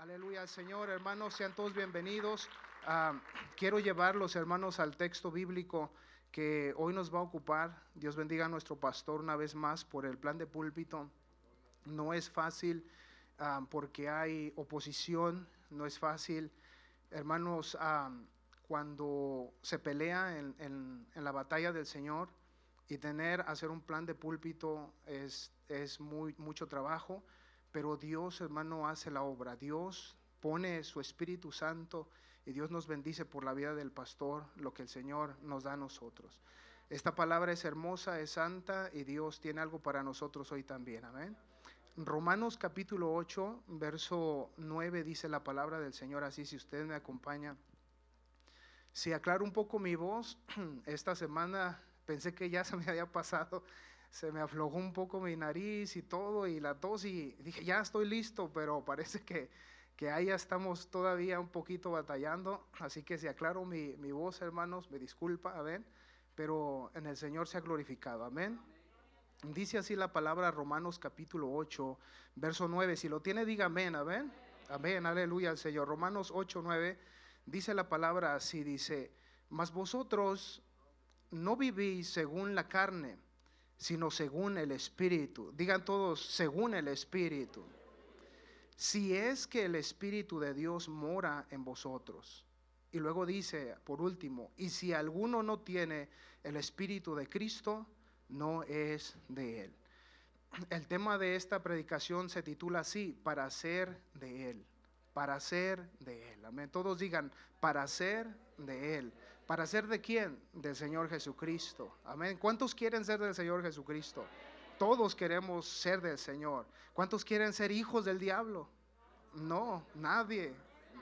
Aleluya al Señor, hermanos, sean todos bienvenidos. Quiero llevar los hermanos al texto bíblico que hoy nos va a ocupar. Dios bendiga a nuestro pastor una vez más por el plan de púlpito. No es fácil porque hay oposición, no es fácil, hermanos, cuando se pelea en la batalla del Señor y hacer un plan de púlpito es mucho trabajo. Pero Dios, hermano, hace la obra. Dios pone su Espíritu Santo y Dios nos bendice por la vida del pastor, lo que el Señor nos da a nosotros. Esta palabra es hermosa, es santa y Dios tiene algo para nosotros hoy también. Amén. Romanos capítulo 8, verso 9 dice la palabra del Señor así, si usted me acompaña. Si aclaro un poco mi voz, esta semana pensé que ya se me había pasado. Se me aflojó un poco mi nariz y todo, y la tos, y dije, ya estoy listo, pero parece que ahí ya estamos todavía un poquito batallando. Así que si aclaro mi voz, hermanos, me disculpa, amén, pero en el Señor se ha glorificado, amén. Dice así la palabra, Romanos capítulo 8, verso 9, si lo tiene diga amén, amén, amén, aleluya al Señor. Romanos 8, 9, dice la palabra así, dice, mas vosotros no vivís según la carne, sino según el Espíritu. Digan todos, según el Espíritu. Si es que el Espíritu de Dios mora en vosotros. Y luego dice, por último, y si alguno no tiene el Espíritu de Cristo, no es de él. El tema de esta predicación se titula así, para ser de él. Para ser de él, amén. Todos digan, para ser de él. ¿Para ser de quién? Del Señor Jesucristo, amén. ¿Cuántos quieren ser del Señor Jesucristo? Todos queremos ser del Señor. ¿Cuántos quieren ser hijos del diablo? No, nadie.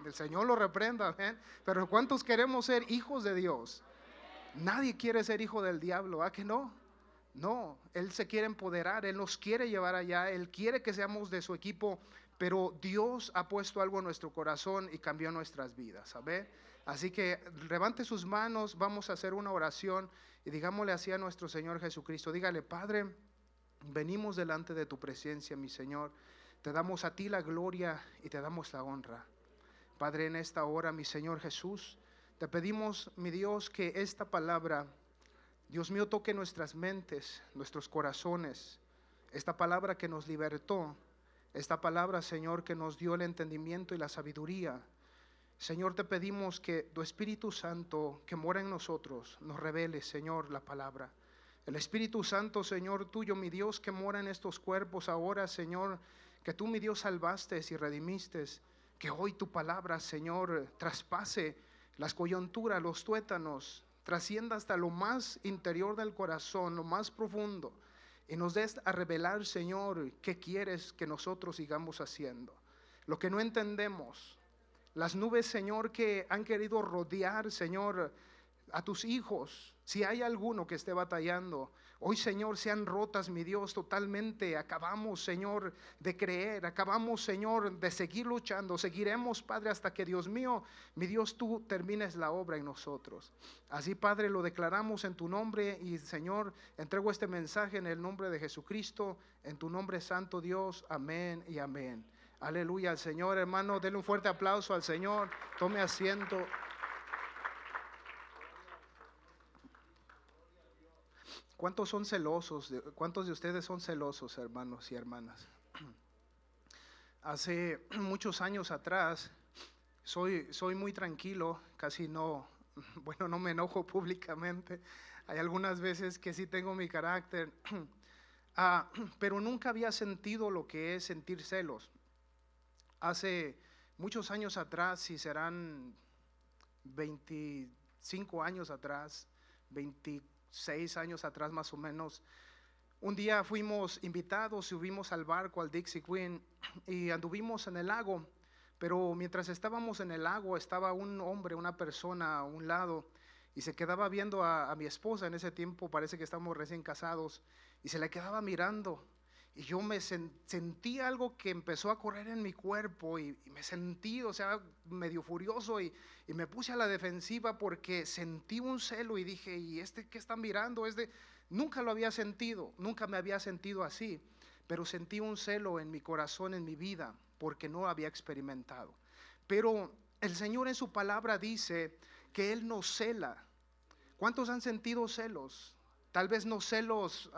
El Señor lo reprenda, amén. Pero ¿cuántos queremos ser hijos de Dios? Nadie quiere ser hijo del diablo, ¿ah que no? No, Él se quiere empoderar, Él nos quiere llevar allá, Él quiere que seamos de su equipo, pero Dios ha puesto algo en nuestro corazón y cambió nuestras vidas, ¿sabe? Así que levante sus manos, vamos a hacer una oración y digámosle así a nuestro Señor Jesucristo, dígale, Padre, venimos delante de tu presencia, mi Señor, te damos a ti la gloria y te damos la honra. Padre, en esta hora, mi Señor Jesús, te pedimos, mi Dios, que esta palabra, Dios mío, toque nuestras mentes, nuestros corazones, esta palabra que nos libertó, esta palabra, Señor, que nos dio el entendimiento y la sabiduría. Señor, te pedimos que tu Espíritu Santo que mora en nosotros nos revele, Señor, la palabra. El Espíritu Santo, Señor, tuyo, mi Dios, que mora en estos cuerpos ahora, Señor, que tú, mi Dios, salvaste y redimiste, que hoy tu palabra, Señor, traspase las coyunturas, los tuétanos, trascienda hasta lo más interior del corazón, lo más profundo, y nos des a revelar, Señor, qué quieres que nosotros sigamos haciendo. Lo que no entendemos, las nubes, Señor, que han querido rodear, Señor, a tus hijos, si hay alguno que esté batallando, hoy, Señor, sean rotas, mi Dios, totalmente. Acabamos, Señor, de creer, acabamos, Señor, de seguir luchando, seguiremos, Padre, hasta que, Dios mío, mi Dios, tú termines la obra en nosotros. Así, Padre, lo declaramos en tu nombre y, Señor, entrego este mensaje en el nombre de Jesucristo, en tu nombre santo, Dios, amén y amén. Aleluya al Señor, hermano, denle un fuerte aplauso al Señor, tome asiento. ¿Cuántos son celosos? ¿Cuántos de ustedes son celosos, hermanos y hermanas? Hace muchos años atrás, soy muy tranquilo, casi no, bueno, no me enojo públicamente. Hay algunas veces que sí tengo mi carácter, pero nunca había sentido lo que es sentir celos. Hace muchos años atrás, si serán 25 años atrás, 26 años atrás más o menos, un día fuimos invitados, subimos al barco, al Dixie Queen, y anduvimos en el lago, pero mientras estábamos en el lago estaba un hombre, una persona a un lado, y se quedaba viendo a mi esposa. En ese tiempo parece que estábamos recién casados, y se le quedaba mirando, y yo sentí algo que empezó a correr en mi cuerpo, y me sentí, o sea, medio furioso, y me puse a la defensiva porque sentí un celo y dije, ¿y este qué está mirando? Nunca lo había sentido, nunca me había sentido así, pero sentí un celo en mi corazón, en mi vida, porque no había experimentado. Pero el Señor en su palabra dice que Él nos cela. ¿Cuántos han sentido celos? Tal vez no celos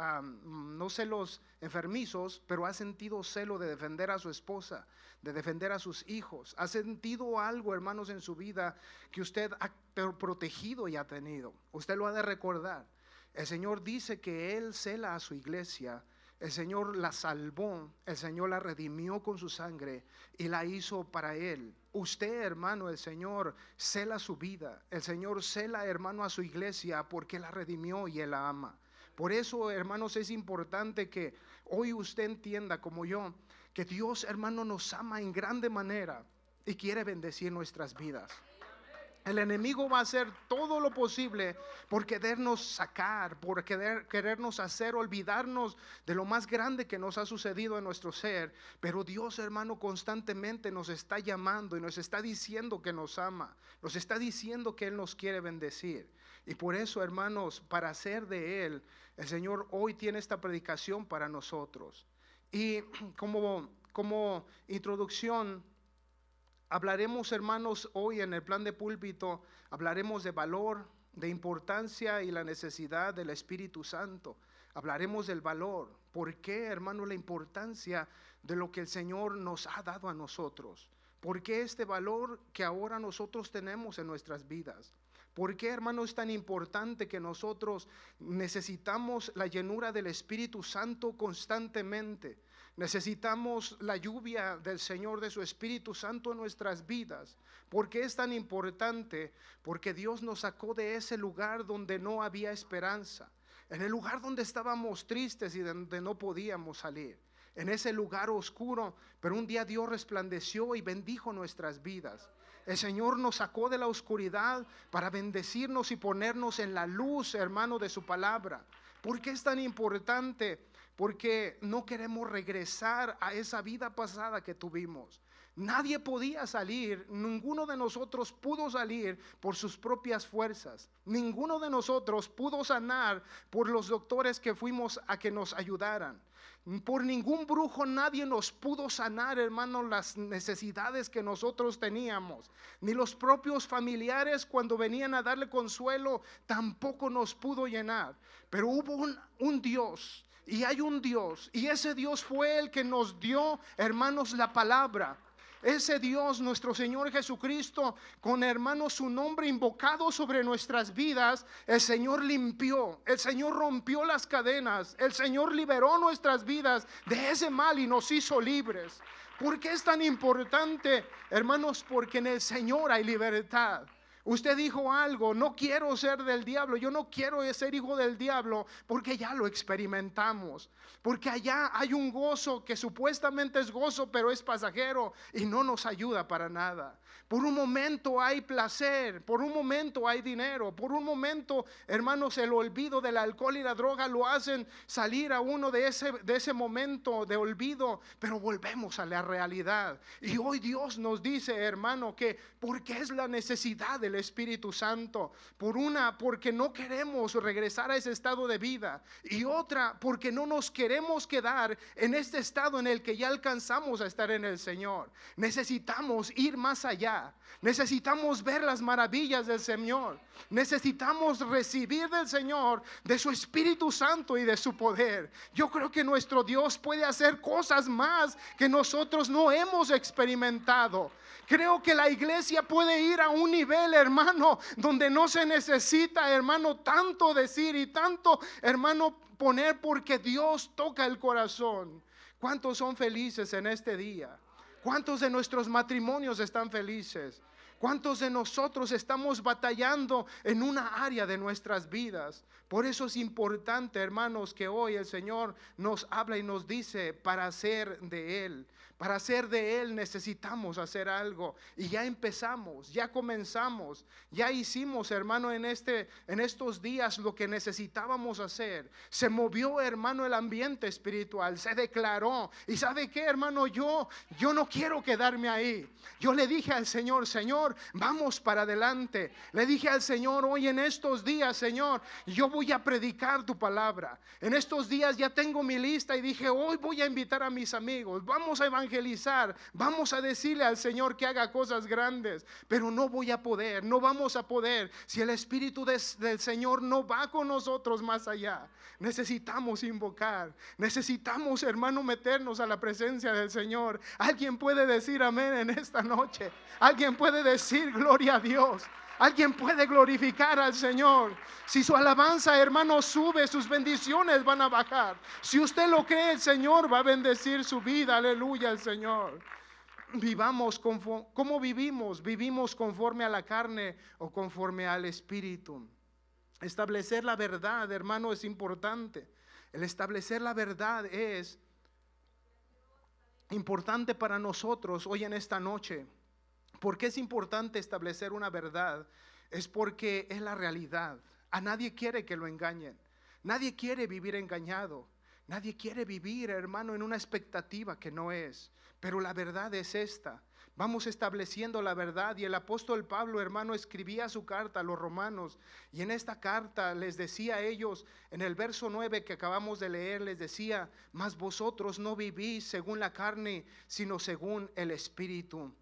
enfermizos, pero ha sentido celo de defender a su esposa, de defender a sus hijos. Ha sentido algo, hermanos, en su vida que usted ha protegido y ha tenido. Usted lo ha de recordar. El Señor dice que Él cela a su iglesia. El Señor la salvó, el Señor la redimió con su sangre y la hizo para Él. Usted, hermano, el Señor cela su vida. El Señor cela, hermano, a su iglesia porque la redimió y Él la ama. Por eso, hermanos, es importante que hoy usted entienda como yo que Dios, hermano, nos ama en grande manera y quiere bendecir nuestras vidas. El enemigo va a hacer todo lo posible por querernos sacar, por querernos hacer olvidarnos de lo más grande que nos ha sucedido en nuestro ser. Pero Dios, hermano, constantemente nos está llamando y nos está diciendo que nos ama. Nos está diciendo que Él nos quiere bendecir. Y por eso, hermanos, para hacer de Él, el Señor hoy tiene esta predicación para nosotros. Y como introducción, hablaremos, hermanos, hoy en el plan de púlpito, hablaremos de valor, de importancia y la necesidad del Espíritu Santo. Hablaremos del valor. ¿Por qué, hermano, la importancia de lo que el Señor nos ha dado a nosotros? ¿Por qué este valor que ahora nosotros tenemos en nuestras vidas? ¿Por qué, hermano, es tan importante que nosotros necesitamos la llenura del Espíritu Santo constantemente? Necesitamos la lluvia del Señor, de su Espíritu Santo en nuestras vidas. ¿Por qué es tan importante? Porque Dios nos sacó de ese lugar donde no había esperanza, en el lugar donde estábamos tristes y donde no podíamos salir, en ese lugar oscuro. Pero un día Dios resplandeció y bendijo nuestras vidas. El Señor nos sacó de la oscuridad para bendecirnos y ponernos en la luz, hermano, de su palabra. ¿Por qué es tan importante? Porque no queremos regresar a esa vida pasada que tuvimos. Nadie podía salir, ninguno de nosotros pudo salir por sus propias fuerzas. Ninguno de nosotros pudo sanar por los doctores que fuimos a que nos ayudaran. Por ningún brujo nadie nos pudo sanar, hermano, las necesidades que nosotros teníamos. Ni los propios familiares, cuando venían a darle consuelo, tampoco nos pudo llenar. Pero hubo un Dios. Y hay un Dios, y ese Dios fue el que nos dio, hermanos, la palabra. Ese Dios, nuestro Señor Jesucristo, con, hermanos, su nombre invocado sobre nuestras vidas, el Señor limpió, el Señor rompió las cadenas, el Señor liberó nuestras vidas de ese mal y nos hizo libres. ¿Por qué es tan importante, hermanos? Porque en el Señor hay libertad. Usted dijo algo: no quiero ser del diablo, yo no quiero ser hijo del diablo, porque ya lo experimentamos. Porque allá hay un gozo que supuestamente es gozo, pero es pasajero y no nos ayuda para nada. Por un momento hay placer, por un momento hay dinero, por un momento, hermanos, el olvido del alcohol y la droga lo hacen salir a uno de ese momento de olvido, pero volvemos a la realidad. Y hoy Dios nos dice, hermano, que porque es la necesidad del Espíritu Santo. Porque no queremos regresar a ese estado de vida, y otra, porque no nos queremos quedar en este estado en el que ya alcanzamos a estar en el Señor. Necesitamos ir más allá. Necesitamos ver las maravillas del Señor. Necesitamos recibir del Señor, de su Espíritu Santo y de su poder. Yo creo que nuestro Dios puede hacer cosas más que nosotros no hemos experimentado. Creo que la iglesia puede ir a un nivel, hermano, donde no se necesita, hermano, tanto decir y tanto, hermano, poner, porque Dios toca el corazón. ¿Cuántos son felices en este día? ¿Cuántos de nuestros matrimonios están felices? ¿Cuántos de nosotros estamos batallando en una área de nuestras vidas? Por eso es importante, hermanos, que hoy el Señor nos habla y nos dice, para hacer de Él. Para hacer de Él necesitamos hacer algo. Y ya empezamos, ya comenzamos, ya hicimos, hermano, en estos días lo que necesitábamos hacer. Se movió, hermano, el ambiente espiritual, se declaró. Y ¿sabe qué, hermano? Yo no quiero quedarme ahí. Yo le dije al Señor: Señor, Señor, vamos para adelante. Le dije al Señor, hoy en estos días, Señor, yo voy a predicar tu palabra. En estos días ya tengo mi lista y dije, hoy voy a invitar a mis amigos, vamos a evangelizar, vamos a decirle al Señor que haga cosas grandes, pero no voy a poder, no vamos a poder si el Espíritu del Señor no va con nosotros más allá. Necesitamos invocar, necesitamos, hermano, meternos a la presencia del Señor. Alguien puede decir amén en esta noche. Alguien puede decir gloria a Dios. Alguien puede glorificar al Señor. Si su alabanza, hermano, sube, sus bendiciones van a bajar. Si usted lo cree, el Señor va a bendecir su vida. Aleluya al Señor. Vivamos ¿cómo vivimos? ¿Vivimos conforme a la carne o conforme al Espíritu? Establecer la verdad, hermano, es importante. El establecer la verdad es importante para nosotros hoy en esta noche. ¿Por qué es importante establecer una verdad? Es porque es la realidad. A nadie quiere que lo engañen. Nadie quiere vivir engañado. Nadie quiere vivir, hermano, en una expectativa que no es. Pero la verdad es esta. Vamos estableciendo la verdad, y el apóstol Pablo, hermano, escribía su carta a los romanos, y en esta carta les decía a ellos, en el verso 9 que acabamos de leer, les decía: mas vosotros no vivís según la carne, sino según el Espíritu.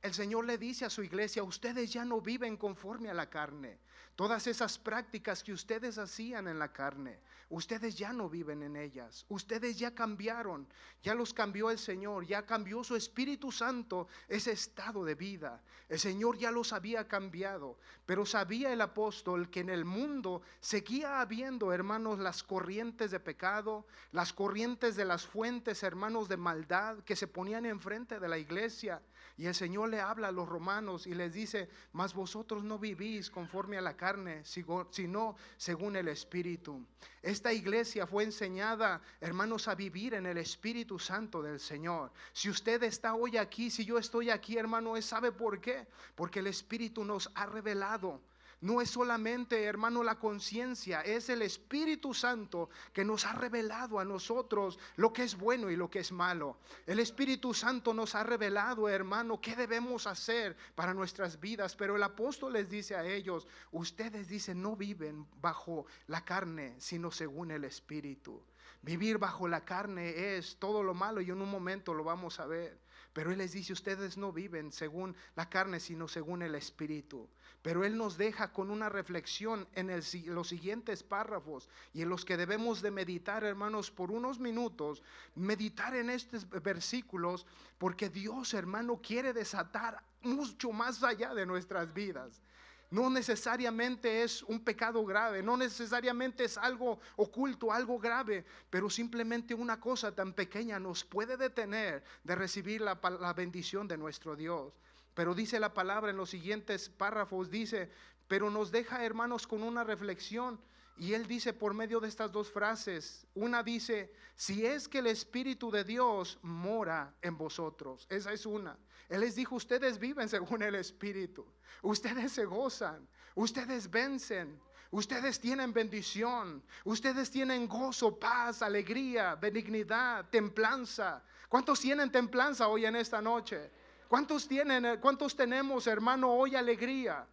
El Señor le dice a su iglesia: ustedes ya no viven conforme a la carne. Todas esas prácticas que ustedes hacían en la carne, ustedes ya no viven en ellas. Ustedes ya cambiaron, ya los cambió el Señor, ya cambió su Espíritu Santo ese estado de vida. El Señor ya los había cambiado, pero sabía el apóstol que en el mundo seguía habiendo, hermanos, las corrientes de pecado, las corrientes de las fuentes, hermanos, de maldad que se ponían enfrente de la iglesia. Y el Señor le habla a los romanos y les dice: mas vosotros no vivís conforme a la carne, sino según el Espíritu. Esta iglesia fue enseñada, hermanos, a vivir en el Espíritu Santo del Señor. Si usted está hoy aquí, si yo estoy aquí, hermano, ¿sabe por qué? Porque el Espíritu nos ha revelado. No es solamente, hermano, la conciencia, es el Espíritu Santo que nos ha revelado a nosotros lo que es bueno y lo que es malo. El Espíritu Santo nos ha revelado, hermano, qué debemos hacer para nuestras vidas. Pero el apóstol les dice a ellos: ustedes, dicen, no viven bajo la carne, sino según el Espíritu. Vivir bajo la carne es todo lo malo, y en un momento lo vamos a ver. Pero Él les dice: ustedes no viven según la carne, sino según el Espíritu. Pero Él nos deja con una reflexión en los siguientes párrafos, y en los que debemos de meditar, hermanos, por unos minutos. Meditar en estos versículos, porque Dios, hermano, quiere desatar mucho más allá de nuestras vidas. No necesariamente es un pecado grave, no necesariamente es algo oculto, algo grave, pero simplemente una cosa tan pequeña nos puede detener de recibir la bendición de nuestro Dios. Pero dice la palabra en los siguientes párrafos, dice, pero nos deja, hermanos, con una reflexión. Y él dice por medio de estas dos frases, una dice: si es que el Espíritu de Dios mora en vosotros. Esa es una. Él les dijo: ustedes viven según el Espíritu, ustedes se gozan, ustedes vencen, ustedes tienen bendición, ustedes tienen gozo, paz, alegría, benignidad, templanza. ¿Cuántos tienen templanza hoy en esta noche? ¿Cuántos tenemos, hermano, hoy alegría?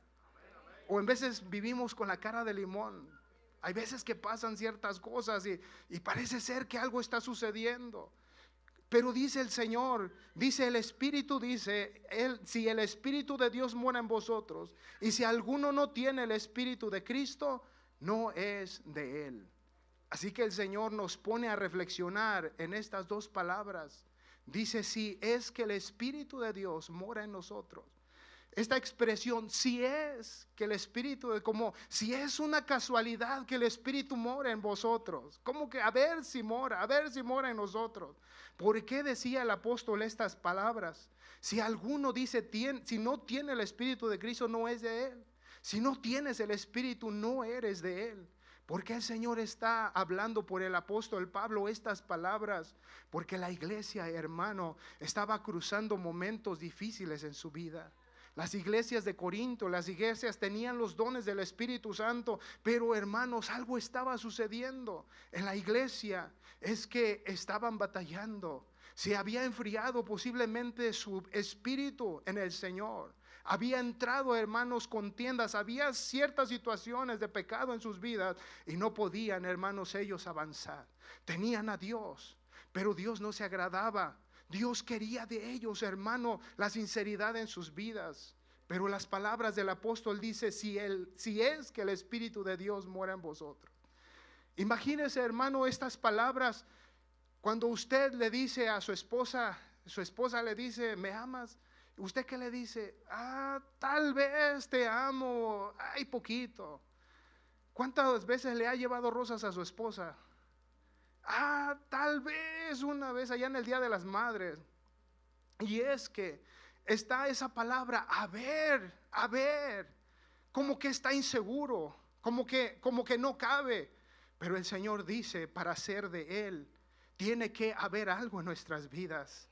O en veces vivimos con la cara de limón. Hay veces que pasan ciertas cosas y parece ser que algo está sucediendo. Pero dice el Señor, dice el Espíritu, dice él: si el Espíritu de Dios mora en vosotros, y si alguno no tiene el Espíritu de Cristo, no es de Él. Así que el Señor nos pone a reflexionar en estas dos palabras. Dice: si es que el Espíritu de Dios mora en nosotros. Esta expresión, si es que el Espíritu, como si es una casualidad que el Espíritu mora en vosotros. Como que a ver si mora en nosotros. ¿Por qué decía el apóstol estas palabras? Si alguno dice, si no tiene el Espíritu de Cristo, no es de Él. Si no tienes el Espíritu, no eres de Él. ¿Por qué el Señor está hablando por el apóstol Pablo estas palabras? Porque la iglesia, hermano, estaba cruzando momentos difíciles en su vida. Las iglesias de Corinto, las iglesias tenían los dones del Espíritu Santo, pero, hermanos, algo estaba sucediendo en la iglesia. Es que estaban batallando. Se había enfriado posiblemente su espíritu en el Señor. Había entrado, hermanos, contiendas. Había ciertas situaciones de pecado en sus vidas y no podían, hermanos, ellos avanzar. Tenían a Dios, pero Dios no se agradaba. Dios quería de ellos, hermano, la sinceridad en sus vidas. Pero las palabras del apóstol dice, si es que el Espíritu de Dios mora en vosotros. Imagínese, hermano, estas palabras. Cuando usted le dice a su esposa le dice, ¿me amas? ¿Usted qué le dice? Tal vez te amo, ay, poquito. ¿Cuántas veces le ha llevado rosas a su esposa? Tal vez una vez allá en el Día de las Madres. Y es que está esa palabra, a ver, como que está inseguro, como que no cabe. Pero el Señor dice, para ser de Él, tiene que haber algo en nuestras vidas.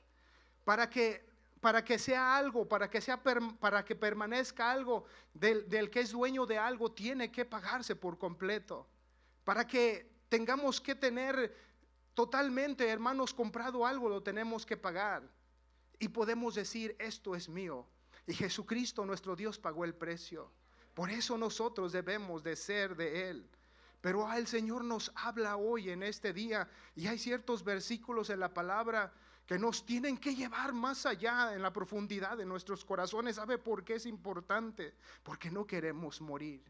Para que sea algo, para que permanezca algo del que es dueño de algo, tiene que pagarse por completo. Para que tengamos que tener totalmente, hermanos, comprado algo, lo tenemos que pagar. Y podemos decir, esto es mío. Y Jesucristo, nuestro Dios, pagó el precio. Por eso nosotros debemos de ser de Él. Pero el Señor nos habla hoy en este día, y hay ciertos versículos en la palabra que nos tienen que llevar más allá en la profundidad de nuestros corazones. ¿Sabe por qué es importante? Porque no queremos morir.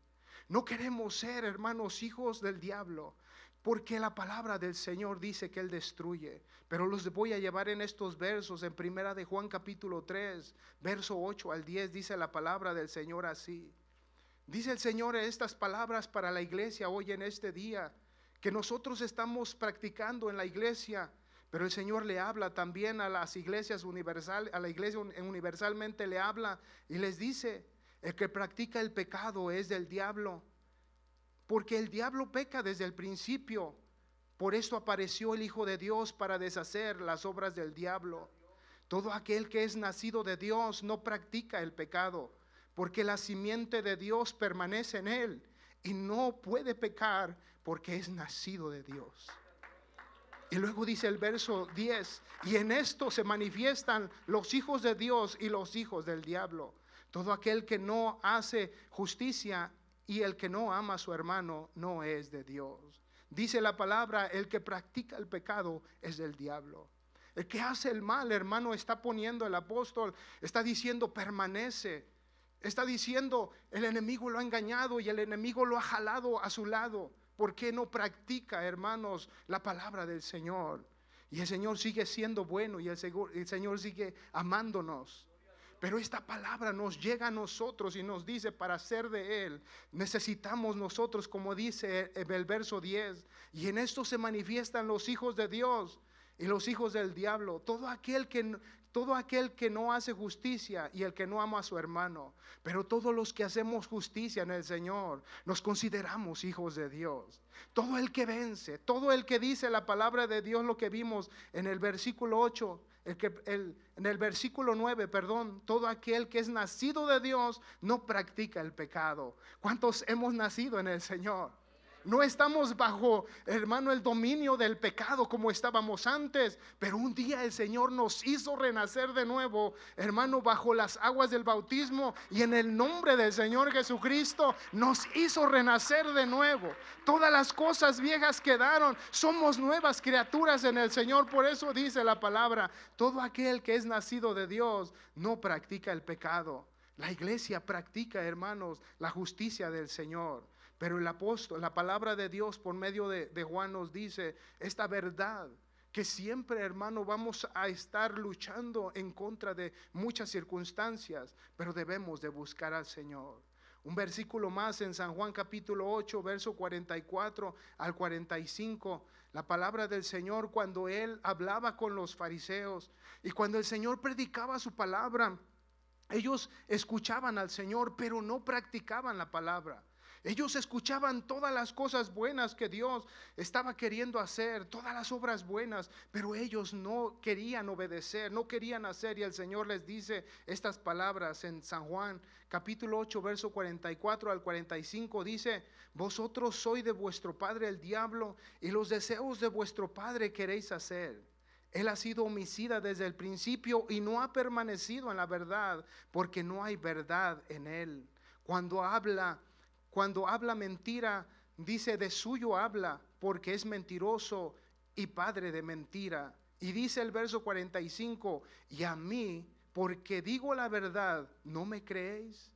No queremos ser, hermanos, hijos del diablo. Porque la palabra del Señor dice que Él destruye. Pero los voy a llevar en estos versos. En primera de Juan capítulo 3, verso 8 al 10, dice la palabra del Señor así. Dice el Señor estas palabras para la iglesia hoy en este día, que nosotros estamos practicando en la iglesia, pero el Señor le habla también a las iglesias universales, a la iglesia universalmente le habla y les dice, el que practica el pecado es del diablo, porque el diablo peca desde el principio. Por esto apareció el Hijo de Dios para deshacer las obras del diablo. Todo aquel que es nacido de Dios no practica el pecado, porque la simiente de Dios permanece en él y no puede pecar porque es nacido de Dios. Y luego dice el verso 10, y en esto se manifiestan los hijos de Dios y los hijos del diablo. Todo aquel que no hace justicia y el que no ama a su hermano no es de Dios. Dice la palabra, el que practica el pecado es del diablo. El que hace el mal, hermano, está poniendo el apóstol, está diciendo permanece. Está diciendo, el enemigo lo ha engañado y el enemigo lo ha jalado a su lado. ¿Por qué no practica, hermanos, la palabra del Señor? Y el Señor sigue siendo bueno y el Señor sigue amándonos. Pero esta palabra nos llega a nosotros y nos dice, para ser de Él, necesitamos nosotros, como dice el verso 10, y en esto se manifiestan los hijos de Dios y los hijos del diablo. Todo aquel que no hace justicia y el que no ama a su hermano. Pero todos los que hacemos justicia en el Señor nos consideramos hijos de Dios. Todo el que vence, todo el que dice la palabra de Dios, lo que vimos en el versículo 8, en el versículo 9, todo aquel que es nacido de Dios no practica el pecado. ¿Cuántos hemos nacido en el Señor? No estamos bajo, hermano, el dominio del pecado como estábamos antes, pero un día el Señor nos hizo renacer de nuevo, hermano, bajo las aguas del bautismo, y en el nombre del Señor Jesucristo nos hizo renacer de nuevo. Todas las cosas viejas quedaron, somos nuevas criaturas en el Señor. Por eso dice la palabra, todo aquel que es nacido de Dios no practica el pecado. La iglesia practica, hermanos, la justicia del Señor. Pero el apóstol, la palabra de Dios por medio de Juan nos dice esta verdad, que siempre, hermano, vamos a estar luchando en contra de muchas circunstancias, pero debemos de buscar al Señor. Un versículo más en San Juan capítulo 8, verso 44 al 45, la palabra del Señor cuando Él hablaba con los fariseos y cuando el Señor predicaba su palabra, ellos escuchaban al Señor, pero no practicaban la palabra. Ellos escuchaban todas las cosas buenas que Dios estaba queriendo hacer, todas las obras buenas, pero ellos no querían obedecer, no querían hacer. Y el Señor les dice estas palabras en San Juan capítulo 8, verso 44 al 45, dice: vosotros sois de vuestro padre el diablo, y los deseos de vuestro padre queréis hacer. Él ha sido homicida desde el principio y no ha permanecido en la verdad, porque no hay verdad en él. Cuando habla mentira, dice de suyo habla, porque es mentiroso y padre de mentira. Y dice el verso 45, y a mí, porque digo la verdad, ¿no me creéis?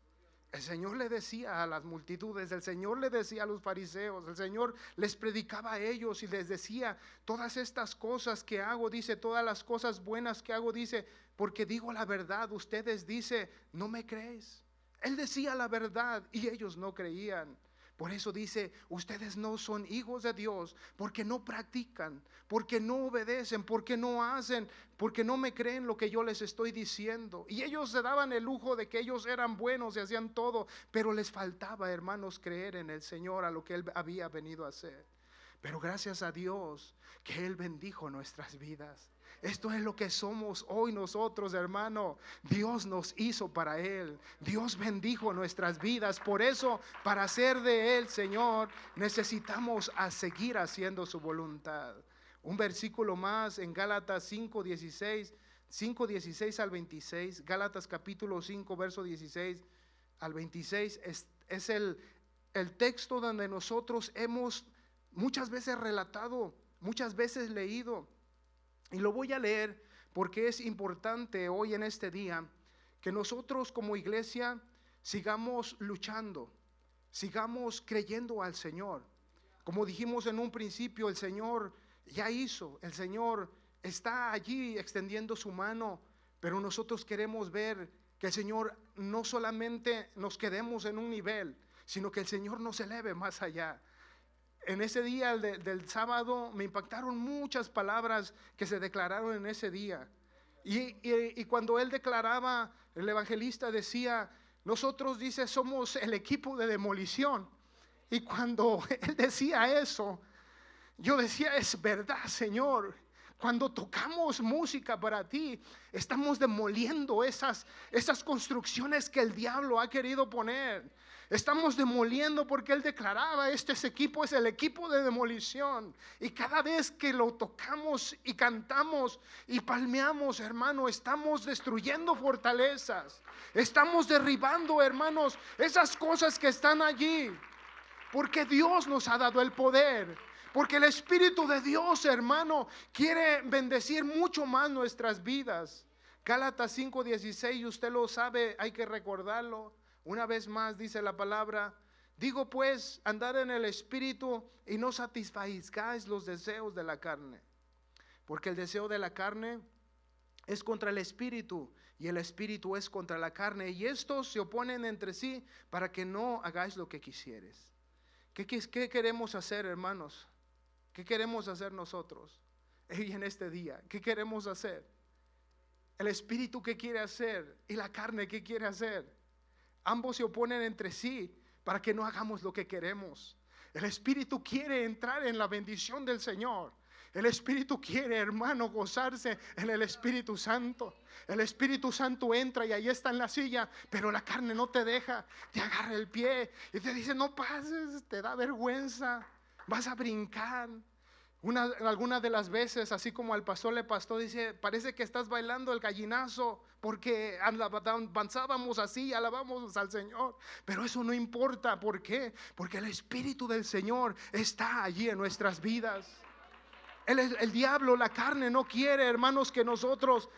El Señor le decía a las multitudes, el Señor le decía a los fariseos, el Señor les predicaba a ellos y les decía: todas estas cosas que hago, dice, todas las cosas buenas que hago, dice, porque digo la verdad. Ustedes, dice, ¿no me creéis? Él decía la verdad y ellos no creían. Por eso dice: ustedes no son hijos de Dios, porque no practican, porque no obedecen, porque no hacen, porque no me creen lo que yo les estoy diciendo. Y ellos se daban el lujo de que ellos eran buenos y hacían todo, pero les faltaba, hermanos, creer en el Señor, a lo que Él había venido a hacer. Pero gracias a Dios que Él bendijo nuestras vidas. Esto es lo que somos hoy nosotros, hermano. Dios nos hizo para Él. Dios bendijo nuestras vidas. Por eso, para ser de Él, Señor, necesitamos a seguir haciendo su voluntad. Un versículo más en Gálatas 5:16 al 26. Gálatas capítulo 5, verso 16 al 26. Es el texto donde nosotros hemos muchas veces relatado, muchas veces leído. Y lo voy a leer porque es importante hoy en este día que nosotros como iglesia sigamos luchando, sigamos creyendo al Señor. Como dijimos en un principio, el Señor ya hizo, el Señor está allí extendiendo su mano, pero nosotros queremos ver que el Señor no solamente nos quedemos en un nivel, sino que el Señor nos eleve más allá. En ese día del sábado me impactaron muchas palabras que se declararon en ese día. Y cuando él declaraba, el evangelista decía: nosotros, dice, somos el equipo de demolición. Y cuando él decía eso, yo decía: es verdad, Señor. Cuando tocamos música para ti, estamos demoliendo esas construcciones que el diablo ha querido poner. Estamos demoliendo, porque él declaraba: este equipo es el equipo de demolición. Y cada vez que lo tocamos y cantamos y palmeamos, hermano, estamos destruyendo fortalezas. Estamos derribando, hermanos, esas cosas que están allí, porque Dios nos ha dado el poder. Porque el Espíritu de Dios, hermano, quiere bendecir mucho más nuestras vidas. Gálatas 5:16, usted lo sabe, hay que recordarlo. Una vez más dice la palabra: digo pues, andad en el Espíritu y no satisfagáis los deseos de la carne. Porque el deseo de la carne es contra el Espíritu, y el Espíritu es contra la carne, y estos se oponen entre sí, para que no hagáis lo que quisieres. ¿Qué queremos hacer, hermanos? ¿Qué queremos hacer nosotros hoy en este día? ¿Qué queremos hacer? El Espíritu, ¿qué quiere hacer? Y la carne, ¿qué quiere hacer? Ambos se oponen entre sí para que no hagamos lo que queremos. El Espíritu quiere entrar en la bendición del Señor. El Espíritu quiere, hermano, gozarse en el Espíritu Santo. El Espíritu Santo entra y ahí está en la silla, pero la carne no te deja, te agarra el pie y te dice: no pases, te da vergüenza, vas a brincar. Algunas de las veces, así como al pastor le pasó, dice: parece que estás bailando el gallinazo, porque avanzábamos así, alabamos al Señor. Pero eso no importa. ¿Por qué? Porque el Espíritu del Señor está allí en nuestras vidas. El diablo, la carne, no quiere, hermanos, que nosotros,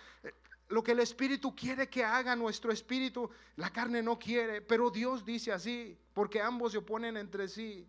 lo que el Espíritu quiere que haga nuestro espíritu, la carne no quiere. Pero Dios dice así, porque ambos se oponen entre sí.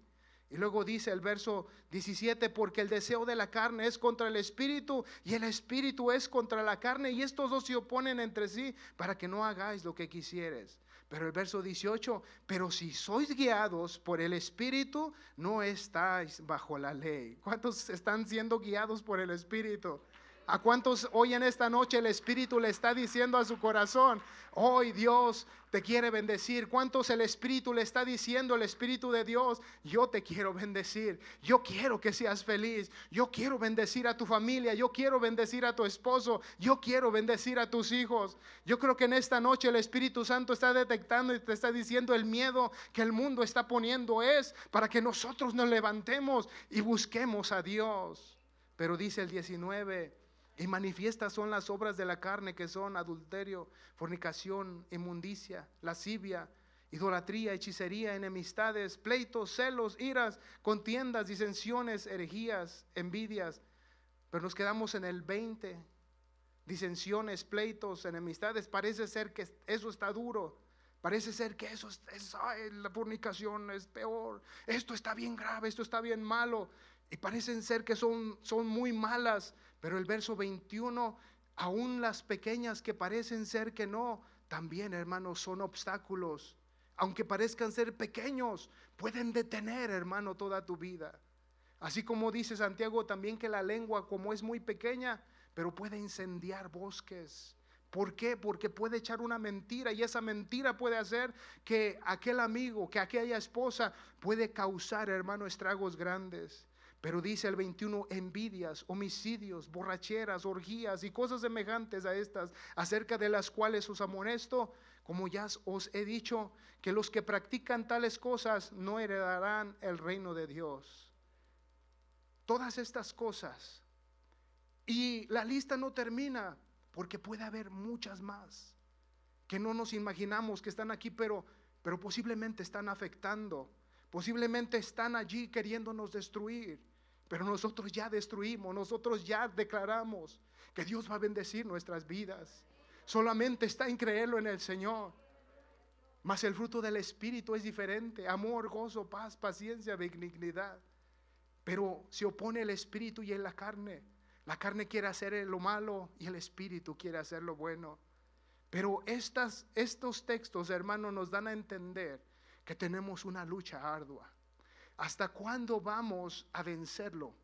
Y luego dice el verso 17: porque el deseo de la carne es contra el Espíritu, y el Espíritu es contra la carne, y estos dos se oponen entre sí, para que no hagáis lo que quisieres. Pero el verso 18: pero si sois guiados por el Espíritu, no estáis bajo la ley. ¿Cuántos están siendo guiados por el Espíritu? ¿A cuántos hoy en esta noche el Espíritu le está diciendo a su corazón: hoy Dios te quiere bendecir? ¿Cuántos el Espíritu le está diciendo, el Espíritu de Dios: yo te quiero bendecir, yo quiero que seas feliz, yo quiero bendecir a tu familia, yo quiero bendecir a tu esposo, yo quiero bendecir a tus hijos? Yo creo que en esta noche el Espíritu Santo está detectando y te está diciendo: el miedo que el mundo está poniendo es para que nosotros nos levantemos y busquemos a Dios. Pero dice el 19: Y manifiestas son las obras de la carne, que son adulterio, fornicación, inmundicia, lascivia, idolatría, hechicería, enemistades, pleitos, celos, iras, contiendas, disensiones, herejías, envidias. Pero nos quedamos en el 20. Disensiones, pleitos, enemistades. Parece ser que eso está duro. Parece ser que eso ay, la fornicación es peor. Esto está bien grave, esto está bien malo. Y parecen ser que son muy malas. Pero el verso 21, aún las pequeñas que parecen ser que no, también, hermanos, son obstáculos. Aunque parezcan ser pequeños, pueden detener, hermano, toda tu vida. Así como dice Santiago también, que la lengua, como es muy pequeña, pero puede incendiar bosques. ¿Por qué? Porque puede echar una mentira, y esa mentira puede hacer que aquel amigo, que aquella esposa puede causar, hermano, estragos grandes. Pero dice el 21, envidias, homicidios, borracheras, orgías y cosas semejantes a estas, acerca de las cuales os amonesto, como ya os he dicho, que los que practican tales cosas no heredarán el reino de Dios. Todas estas cosas. Y la lista no termina, porque puede haber muchas más que no nos imaginamos que están aquí, pero posiblemente están afectando, posiblemente están allí queriéndonos destruir. Pero nosotros ya destruimos, nosotros ya declaramos que Dios va a bendecir nuestras vidas. Solamente está en creerlo en el Señor. Mas el fruto del Espíritu es diferente: amor, gozo, paz, paciencia, benignidad. Pero se opone el Espíritu y en la carne. La carne quiere hacer lo malo y el Espíritu quiere hacer lo bueno. Pero estos textos, hermanos, nos dan a entender que tenemos una lucha ardua. ¿Hasta cuándo vamos a vencerlo?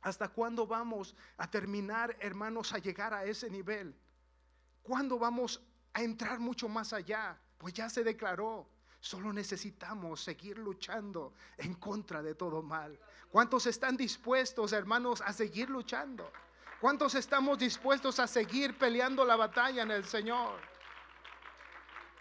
¿Hasta cuándo vamos a terminar, hermanos, a llegar a ese nivel? ¿Cuándo vamos a entrar mucho más allá? Pues ya se declaró. Solo necesitamos seguir luchando en contra de todo mal. ¿Cuántos están dispuestos, hermanos, a seguir luchando? ¿Cuántos estamos dispuestos a seguir peleando la batalla en el Señor?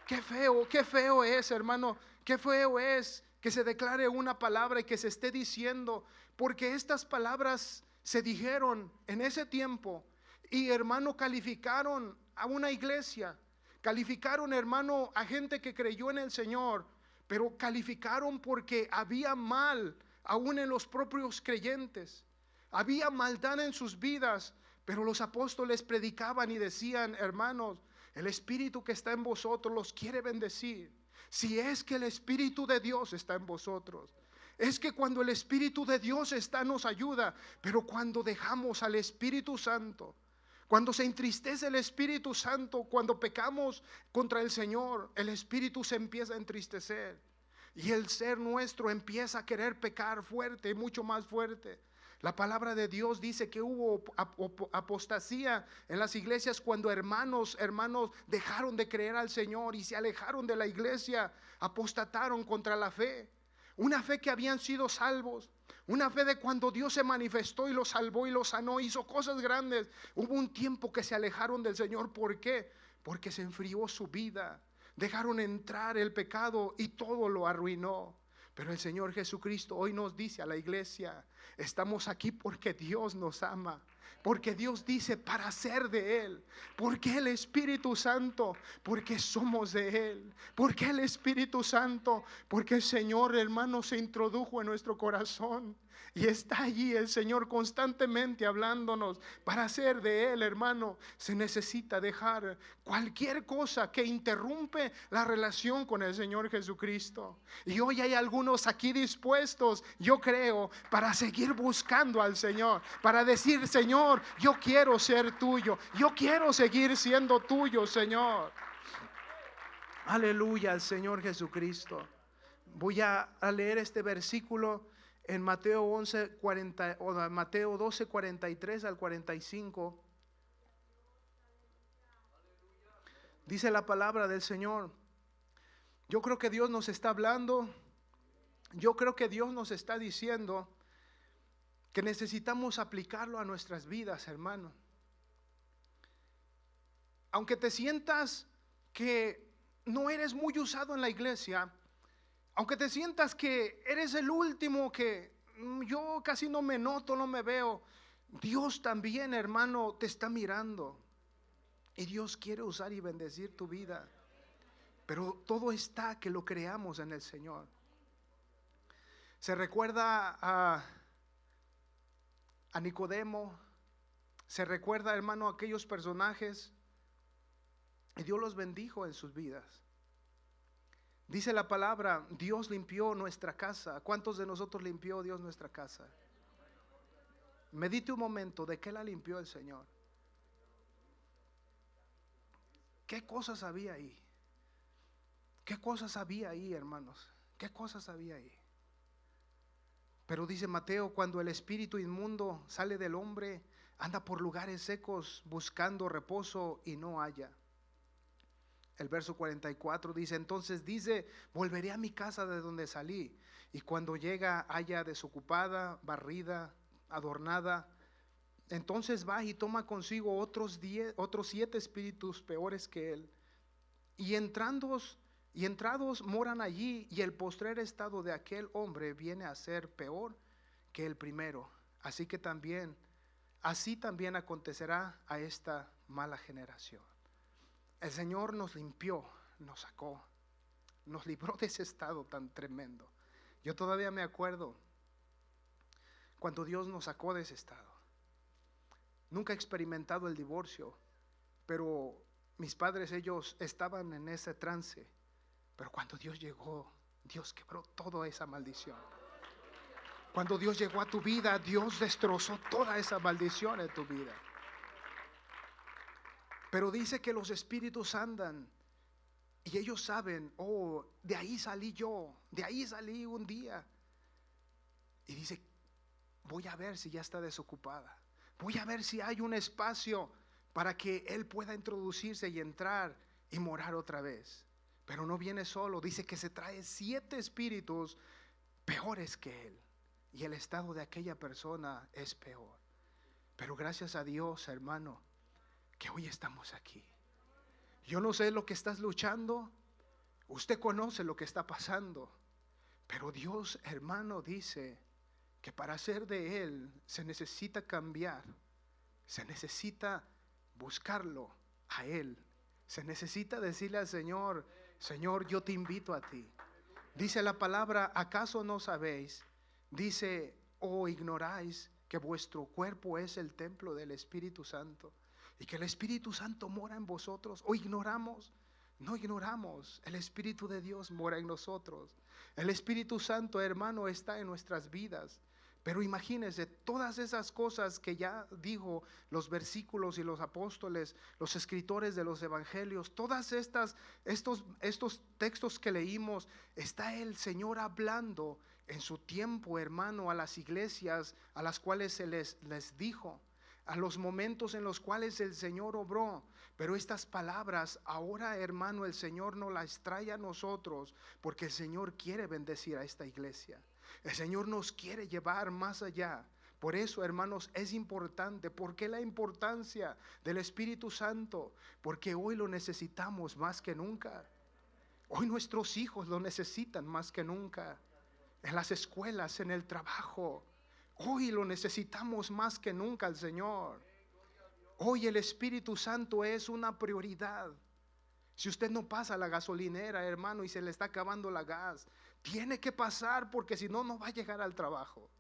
Qué feo es, hermano, qué feo es que se declare una palabra y que se esté diciendo, porque estas palabras se dijeron en ese tiempo y, hermano, calificaron a una iglesia, calificaron, hermano, a gente que creyó en el Señor, pero calificaron porque había mal aún en los propios creyentes, había maldad en sus vidas. Pero los apóstoles predicaban y decían: hermanos, el Espíritu que está en vosotros los quiere bendecir. Si es que el Espíritu de Dios está en vosotros. Es que cuando el Espíritu de Dios está, nos ayuda. Pero cuando dejamos al Espíritu Santo, cuando se entristece el Espíritu Santo, cuando pecamos contra el Señor, el Espíritu se empieza a entristecer. Y el ser nuestro empieza a querer pecar fuerte, mucho más fuerte. La palabra de Dios dice que hubo apostasía en las iglesias cuando hermanos dejaron de creer al Señor y se alejaron de la iglesia, apostataron contra la fe. Una fe que habían sido salvos, una fe de cuando Dios se manifestó y los salvó y los sanó, hizo cosas grandes. Hubo un tiempo que se alejaron del Señor. ¿Por qué? Porque se enfrió su vida, dejaron entrar el pecado y todo lo arruinó. Pero el Señor Jesucristo hoy nos dice a la iglesia: estamos aquí porque Dios nos ama, porque Dios dice para ser de Él, porque el Espíritu Santo, porque somos de Él, porque el Espíritu Santo, porque el Señor, hermano, se introdujo en nuestro corazón. Y está allí el Señor constantemente hablándonos para ser de Él, hermano. Se necesita dejar cualquier cosa que interrumpe la relación con el Señor Jesucristo. Y hoy hay algunos aquí dispuestos, yo creo, para seguir buscando al Señor, para decir: Señor, yo quiero ser tuyo, yo quiero seguir siendo tuyo, Señor. Aleluya al Señor Jesucristo. Voy a leer este versículo en Mateo 12, 43 al 45. Dice la palabra del Señor. Yo creo que Dios nos está hablando. Yo creo que Dios nos está diciendo que necesitamos aplicarlo a nuestras vidas, hermano. Aunque te sientas que no eres muy usado en la iglesia, aunque te sientas que eres el último, que yo casi no me noto, no me veo, Dios también, hermano, te está mirando. Y Dios quiere usar y bendecir tu vida. Pero todo está que lo creamos en el Señor. Se recuerda a Nicodemo. Se recuerda, hermano, a aquellos personajes. Y Dios los bendijo en sus vidas. Dice la palabra, Dios limpió nuestra casa. ¿Cuántos de nosotros limpió Dios nuestra casa? Medite un momento, ¿de qué la limpió el Señor? ¿Qué cosas había ahí? ¿Qué cosas había ahí, hermanos? ¿Qué cosas había ahí? Pero dice Mateo, cuando el espíritu inmundo sale del hombre, anda por lugares secos buscando reposo y no halla. El verso 44 dice, entonces dice, volveré a mi casa de donde salí. Y cuando llega, halla desocupada, barrida, adornada. Entonces va y toma consigo otros 7 espíritus peores que él. Y entrados moran allí, y el postrer estado de aquel hombre viene a ser peor que el primero. Así también acontecerá a esta mala generación. El Señor nos limpió, nos sacó, nos libró de ese estado tan tremendo. Yo todavía me acuerdo cuando Dios nos sacó de ese estado. Nunca he experimentado el divorcio, pero mis padres, ellos estaban en ese trance. Pero cuando Dios llegó, Dios quebró toda esa maldición. Cuando Dios llegó a tu vida, Dios destrozó toda esa maldición en tu vida. Pero dice que los espíritus andan y ellos saben, oh, de ahí salí yo, de ahí salí un día. Y dice, voy a ver si ya está desocupada. Voy a ver si hay un espacio para que él pueda introducirse y entrar y morar otra vez. Pero no viene solo, dice que se trae 7 espíritus peores que él. Y el estado de aquella persona es peor. Pero gracias a Dios, hermano, que hoy estamos aquí. Yo no sé lo que estás luchando. Usted conoce lo que está pasando. Pero Dios, hermano, dice que para ser de Él se necesita cambiar. Se necesita buscarlo a Él. Se necesita decirle al Señor, Señor, yo te invito a ti. Dice la palabra, ¿acaso no sabéis? Dice, o ignoráis que vuestro cuerpo es el templo del Espíritu Santo y que el Espíritu Santo mora en vosotros. ¿O ignoramos? No ignoramos, el Espíritu de Dios mora en nosotros. El Espíritu Santo, hermano, está en nuestras vidas. Pero imagínense todas esas cosas que ya dijo los versículos y los apóstoles, los escritores de los evangelios, todas estos textos que leímos, está el Señor hablando en su tiempo, hermano, a las iglesias a las cuales se les dijo, a los momentos en los cuales el Señor obró. Pero estas palabras ahora, hermano, el Señor nos las trae a nosotros porque el Señor quiere bendecir a esta iglesia. El Señor nos quiere llevar más allá. Por eso, hermanos, es importante. ¿Por qué la importancia del Espíritu Santo? Porque hoy lo necesitamos más que nunca. Hoy nuestros hijos lo necesitan más que nunca. En las escuelas, en el trabajo. Hoy lo necesitamos más que nunca al Señor. Hoy el Espíritu Santo es una prioridad. Si usted no pasa a la gasolinera, hermano, y se le está acabando la gas, tiene que pasar porque si no, no va a llegar al trabajo.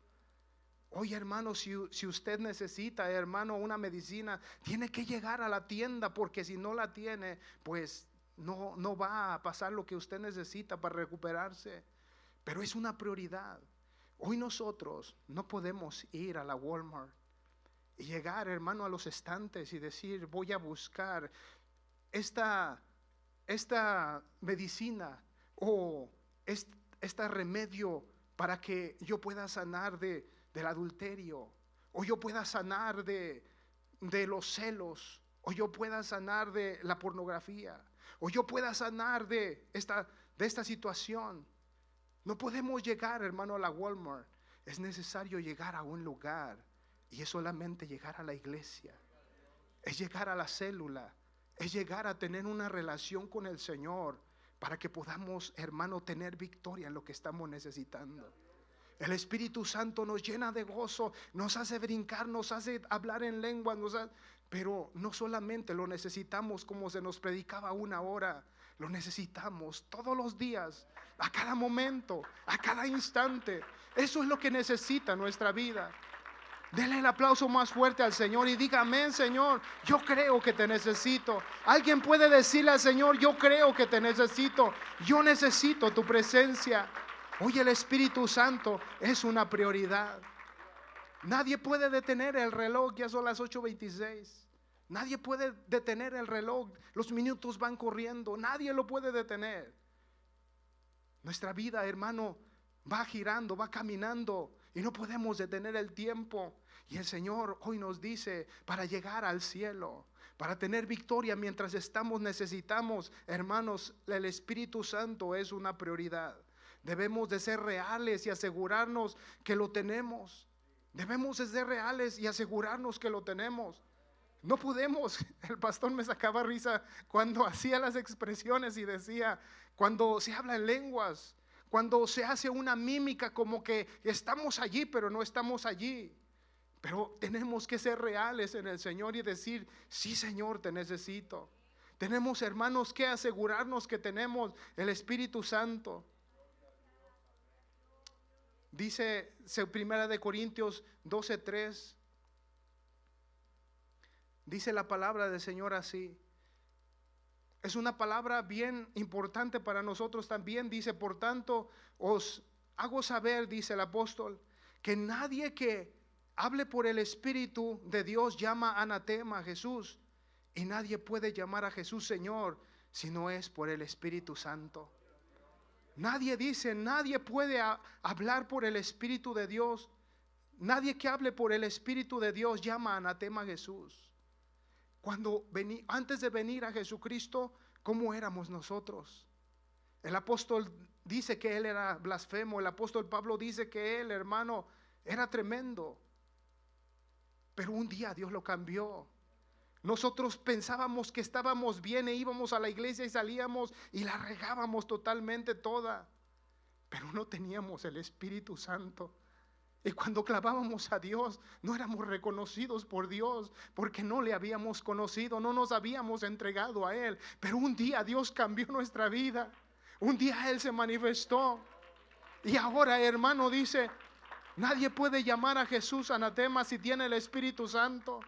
Hoy, hermano, si usted necesita, hermano, una medicina, tiene que llegar a la tienda porque si no la tiene, pues no va a pasar lo que usted necesita para recuperarse. Pero es una prioridad. Hoy nosotros no podemos ir a la Walmart y llegar, hermano, a los estantes y decir, voy a buscar esta medicina o este remedio para que yo pueda sanar del adulterio, o yo pueda sanar de los celos, o yo pueda sanar de la pornografía, o yo pueda sanar de esta situación. No podemos llegar, hermano, a la Walmart. Es necesario llegar a un lugar, y es solamente llegar a la iglesia, es llegar a la célula, es llegar a tener una relación con el Señor para que podamos, hermano, tener victoria en lo que estamos necesitando. El Espíritu Santo nos llena de gozo, nos hace brincar, nos hace hablar en lengua, pero no solamente lo necesitamos como se nos predicaba una hora, lo necesitamos todos los días, a cada momento, a cada instante. Eso es lo que necesita nuestra vida. Dele el aplauso más fuerte al Señor y diga: amén, Señor, yo creo que te necesito. Alguien puede decirle al Señor: yo creo que te necesito, yo necesito tu presencia. Hoy el Espíritu Santo es una prioridad. Nadie puede detener el reloj, ya son las 8:26. Nadie puede detener el reloj, los minutos van corriendo, nadie lo puede detener. Nuestra vida, hermano, va girando, va caminando y no podemos detener el tiempo. Y el Señor hoy nos dice: para llegar al cielo, para tener victoria mientras necesitamos, hermanos, el Espíritu Santo es una prioridad. Debemos de ser reales y asegurarnos que lo tenemos. Debemos de ser reales y asegurarnos que lo tenemos. No podemos. El pastor me sacaba risa cuando hacía las expresiones y decía: cuando se habla en lenguas, cuando se hace una mímica como que estamos allí pero no estamos allí. Pero tenemos que ser reales en el Señor y decir: sí, Señor, te necesito. Tenemos, hermanos, que asegurarnos que tenemos el Espíritu Santo. Dice 1 Corintios 12:3. Dice la palabra del Señor así. Es una palabra bien importante para nosotros también. Dice: por tanto os hago saber, dice el apóstol, que nadie que hable por el Espíritu de Dios llama anatema a Jesús, y nadie puede llamar a Jesús Señor si no es por el Espíritu Santo. Nadie puede hablar por el Espíritu de Dios. Nadie que hable por el Espíritu de Dios llama anatema a Jesús. Antes de venir a Jesucristo, ¿cómo éramos nosotros? El apóstol dice que él era blasfemo. El apóstol Pablo dice que él, hermano, era tremendo. Pero un día Dios lo cambió. Nosotros pensábamos que estábamos bien e íbamos a la iglesia y salíamos y la regábamos totalmente toda, pero no teníamos el Espíritu Santo. Y cuando clamábamos a Dios, no éramos reconocidos por Dios, porque no le habíamos conocido, no nos habíamos entregado a Él. Pero un día Dios cambió nuestra vida, un día Él se manifestó. Y ahora, hermano, dice: nadie puede llamar a Jesús anatema si tiene el Espíritu Santo.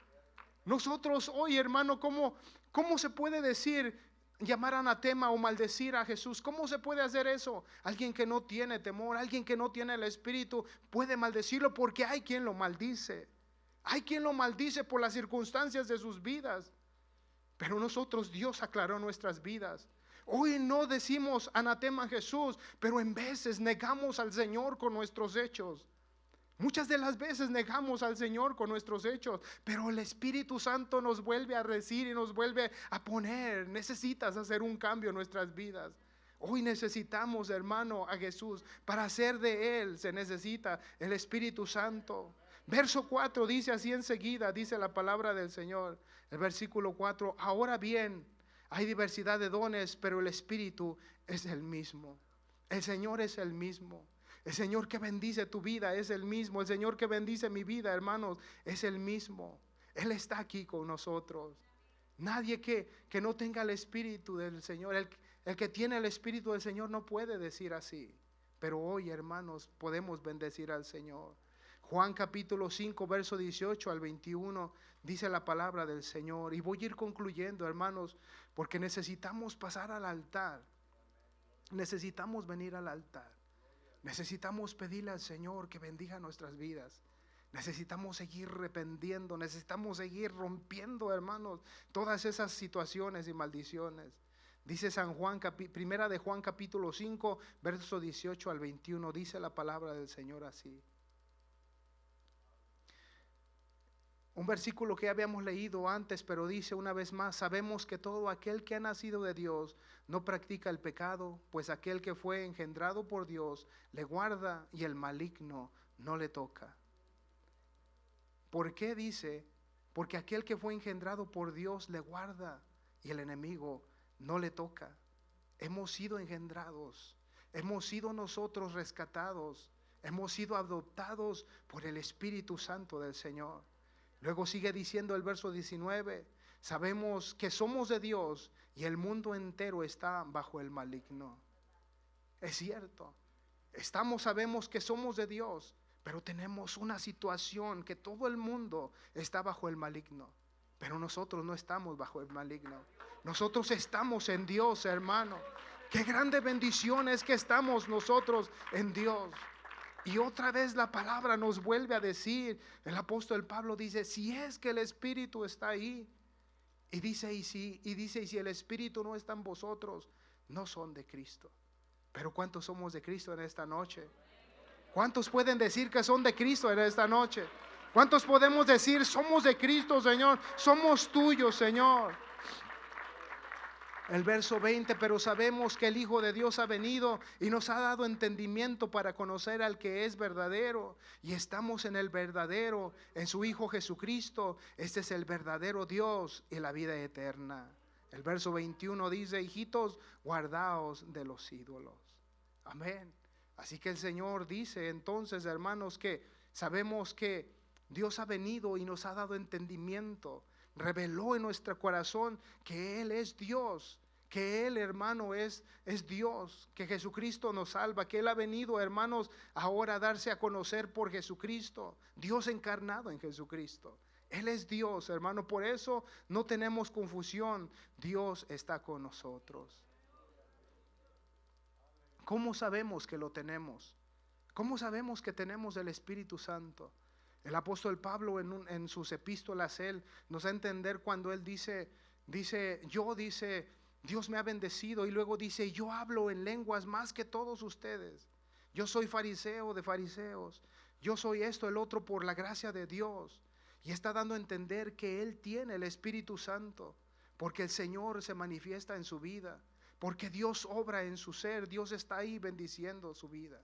Nosotros hoy, hermano, ¿cómo se puede decir, llamar anatema o maldecir a Jesús? ¿Cómo se puede hacer eso? Alguien que no tiene temor, alguien que no tiene el Espíritu, puede maldecirlo, porque hay quien lo maldice. Hay quien lo maldice por las circunstancias de sus vidas. Pero nosotros, Dios aclaró nuestras vidas. Hoy no decimos anatema a Jesús, pero en veces negamos al Señor con nuestros hechos. Muchas de las veces negamos al Señor con nuestros hechos, pero el Espíritu Santo nos vuelve a decir y nos vuelve a poner: necesitas hacer un cambio en nuestras vidas. Hoy necesitamos, hermano, a Jesús. Para hacer de Él se necesita el Espíritu Santo. Verso 4 dice así enseguida, dice la palabra del Señor. El versículo 4: ahora bien, hay diversidad de dones, pero el Espíritu es el mismo. El Señor es el mismo. El Señor que bendice tu vida es el mismo. El Señor que bendice mi vida, hermanos, es el mismo. Él está aquí con nosotros. Nadie que no tenga el Espíritu del Señor, el que tiene el Espíritu del Señor no puede decir así. Pero hoy, hermanos, podemos bendecir al Señor. Juan capítulo 5, verso 18 al 21, dice la palabra del Señor. Y voy a ir concluyendo, hermanos, porque necesitamos pasar al altar. Necesitamos venir al altar. Necesitamos pedirle al Señor que bendiga nuestras vidas. Necesitamos seguir arrepintiendo, necesitamos seguir rompiendo, hermanos, todas esas situaciones y maldiciones. Dice primera de Juan capítulo 5, verso 18 al 21, dice la palabra del Señor así. Un versículo que habíamos leído antes, pero dice una vez más: sabemos que todo aquel que ha nacido de Dios no practica el pecado, pues aquel que fue engendrado por Dios le guarda y el maligno no le toca. ¿Por qué dice? Porque aquel que fue engendrado por Dios le guarda y el enemigo no le toca. Hemos sido engendrados, hemos sido nosotros rescatados. Hemos sido adoptados por el Espíritu Santo del Señor. Luego sigue diciendo el verso 19, sabemos que somos de Dios y el mundo entero está bajo el maligno. Es cierto, sabemos que somos de Dios, pero tenemos una situación que todo el mundo está bajo el maligno. Pero nosotros no estamos bajo el maligno. Nosotros estamos en Dios, hermano. Qué grande bendición es que estamos nosotros en Dios. Y otra vez la palabra nos vuelve a decir, el apóstol Pablo dice, si es que el Espíritu está ahí, y dice, y si el Espíritu no está en vosotros, no son de Cristo. Pero ¿cuántos somos de Cristo en esta noche? ¿Cuántos pueden decir que son de Cristo en esta noche? ¿Cuántos podemos decir, somos de Cristo, Señor? Somos tuyos, Señor. El verso 20, pero sabemos que el Hijo de Dios ha venido y nos ha dado entendimiento para conocer al que es verdadero. Y estamos en el verdadero, en su Hijo Jesucristo. Este es el verdadero Dios y la vida eterna. El verso 21 dice, hijitos, guardaos de los ídolos. Amén. Así que el Señor dice entonces, hermanos, que sabemos que Dios ha venido y nos ha dado entendimiento. Reveló en nuestro corazón que Él es Dios, que Él, hermano, es Dios, que Jesucristo nos salva, que Él ha venido, hermanos, ahora a darse a conocer por Jesucristo, Dios encarnado en Jesucristo. Él es Dios, hermano, por eso no tenemos confusión, Dios está con nosotros. ¿Cómo sabemos que lo tenemos? ¿Cómo sabemos que tenemos el Espíritu Santo? El apóstol Pablo en sus epístolas, él nos da a entender cuando él dice, Dios me ha bendecido, y luego dice, yo hablo en lenguas más que todos ustedes. Yo soy fariseo de fariseos. Yo soy esto, el otro, por la gracia de Dios. Y está dando a entender que él tiene el Espíritu Santo, porque el Señor se manifiesta en su vida, porque Dios obra en su ser, Dios está ahí bendiciendo su vida.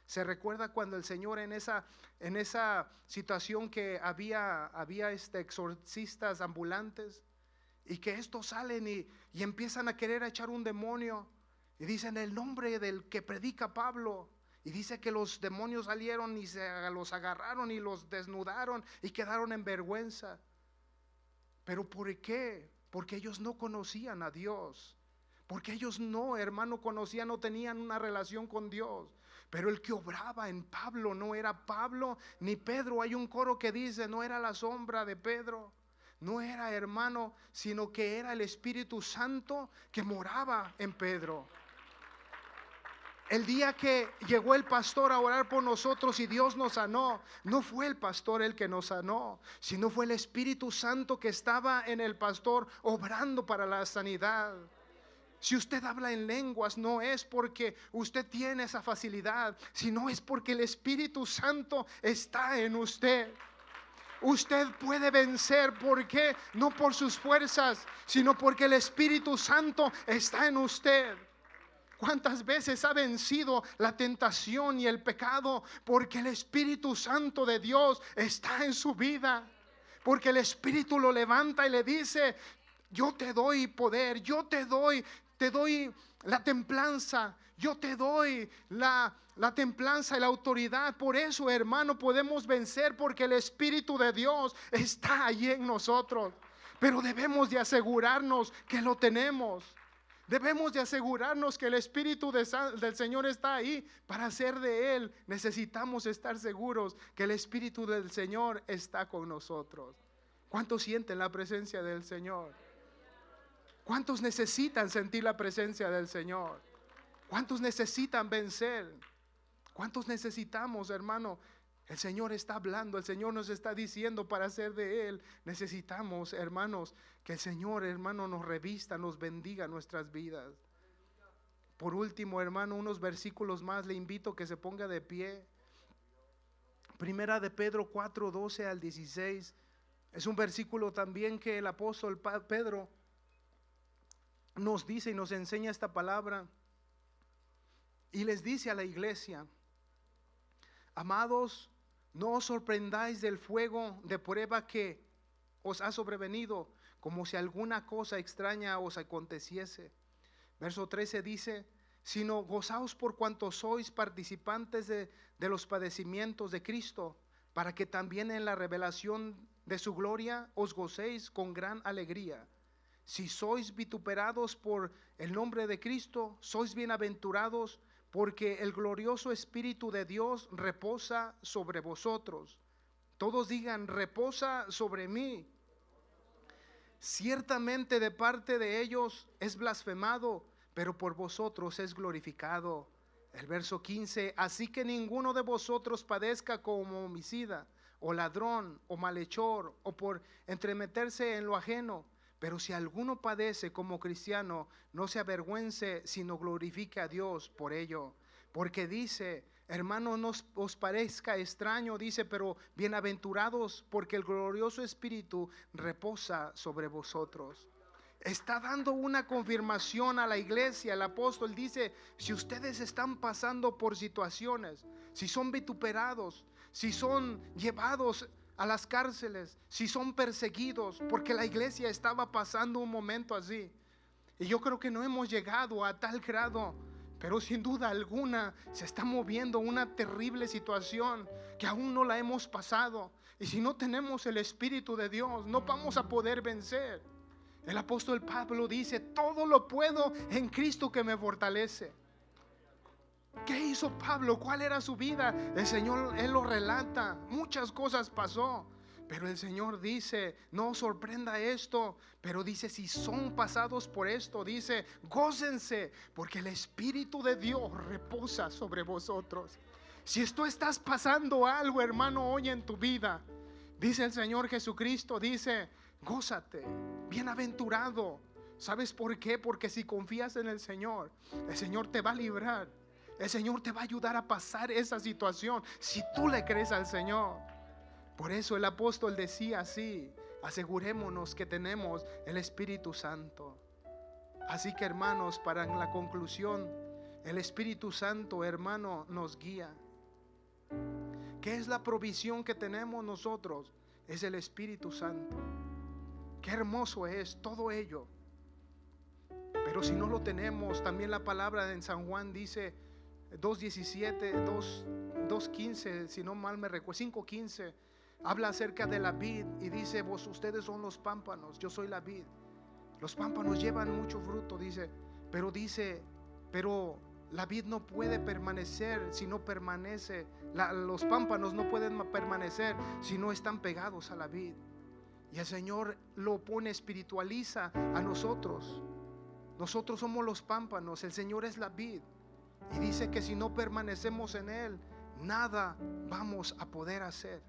Se recuerda cuando el Señor en esa situación que había exorcistas ambulantes, y que estos salen y empiezan a querer echar un demonio, y dicen el nombre del que predica Pablo, y dice que los demonios salieron y los agarraron y los desnudaron y quedaron en vergüenza. ¿Pero por qué? Porque ellos no conocían a Dios, porque ellos no, hermano, no tenían una relación con Dios. Pero el que obraba en Pablo no era Pablo ni Pedro. Hay un coro que dice, no era la sombra de Pedro, no era, hermano, sino que era el Espíritu Santo que moraba en Pedro. El día que llegó el pastor a orar por nosotros y Dios nos sanó, no fue el pastor el que nos sanó, sino fue el Espíritu Santo que estaba en el pastor obrando para la sanidad. Si usted habla en lenguas, no es porque usted tiene esa facilidad, sino es porque el Espíritu Santo está en usted. Usted puede vencer, ¿por qué? No por sus fuerzas, sino porque el Espíritu Santo está en usted. ¿Cuántas veces ha vencido la tentación y el pecado? Porque el Espíritu Santo de Dios está en su vida. Porque el Espíritu lo levanta y le dice, yo te doy poder, yo te doy la templanza, yo te doy la templanza y la autoridad. Por eso, hermano, podemos vencer, porque el Espíritu de Dios está allí en nosotros. Pero debemos de asegurarnos que lo tenemos. Debemos de asegurarnos que el Espíritu del Señor está ahí. Para hacer de Él necesitamos estar seguros que el Espíritu del Señor está con nosotros. ¿Cuántos sienten la presencia del Señor? ¿Cuántos necesitan sentir la presencia del Señor? ¿Cuántos necesitan vencer? ¿Cuántos necesitamos, hermano? El Señor está hablando, el Señor nos está diciendo para hacer de Él. Necesitamos, hermanos, que el Señor, hermano, nos revista, nos bendiga nuestras vidas. Por último, hermano, unos versículos más, le invito a que se ponga de pie. Primera de Pedro 4, 12 al 16. Es un versículo también que el apóstol Pedro nos dice y nos enseña esta palabra. Y les dice a la iglesia: amados, no os sorprendáis del fuego de prueba que os ha sobrevenido, como si alguna cosa extraña os aconteciese. Verso 13 dice: sino gozaos por cuanto sois participantes de los padecimientos de Cristo, para que también en la revelación de su gloria os gocéis con gran alegría. Si sois vituperados por el nombre de Cristo, sois bienaventurados, porque el glorioso Espíritu de Dios reposa sobre vosotros. Todos digan: reposa sobre mí. Ciertamente de parte de ellos es blasfemado, pero por vosotros es glorificado. El verso 15: así que ninguno de vosotros padezca como homicida, o ladrón, o malhechor, o por entremeterse en lo ajeno. Pero si alguno padece como cristiano, no se avergüence, sino glorifique a Dios por ello. Porque dice, hermano, no os parezca extraño, dice, pero bienaventurados, porque el glorioso Espíritu reposa sobre vosotros. Está dando una confirmación a la iglesia. El apóstol dice: si ustedes están pasando por situaciones, si son vituperados, si son llevados a las cárceles, si son perseguidos, porque la iglesia estaba pasando un momento así, y yo creo que no hemos llegado a tal grado, pero sin duda alguna se está moviendo una terrible situación que aún no la hemos pasado, y si no tenemos el Espíritu de Dios no vamos a poder vencer. El apóstol Pablo dice: todo lo puedo en Cristo que me fortalece. ¿Qué hizo Pablo? ¿Cuál era su vida? El Señor, Él lo relata. Muchas cosas pasó, pero el Señor dice: no os sorprenda esto, pero dice: si son pasados por esto, dice, gócense, porque el Espíritu de Dios reposa sobre vosotros. Si tú estás pasando algo, hermano, hoy en tu vida, dice el Señor Jesucristo, dice: gózate, bienaventurado. ¿Sabes por qué? Porque si confías en el Señor te va a librar. El Señor te va a ayudar a pasar esa situación si tú le crees al Señor. Por eso el apóstol decía así: asegurémonos que tenemos el Espíritu Santo. Así que, hermanos, para la conclusión, el Espíritu Santo, hermano, nos guía. ¿Qué es la provisión que tenemos nosotros? Es el Espíritu Santo. Qué hermoso es todo ello. Pero si no lo tenemos, también la palabra en San Juan dice 2:17, 2:15, si no mal me recuerdo, 5:15, habla acerca de la vid y dice: ustedes son los pámpanos, yo soy la vid. Los pámpanos llevan mucho fruto, dice, pero la vid no puede permanecer si no permanece, los pámpanos no pueden permanecer si no están pegados a la vid. Y el Señor lo pone, espiritualiza a nosotros. Nosotros somos los pámpanos, el Señor es la vid. Y dice que si no permanecemos en Él, nada vamos a poder hacer.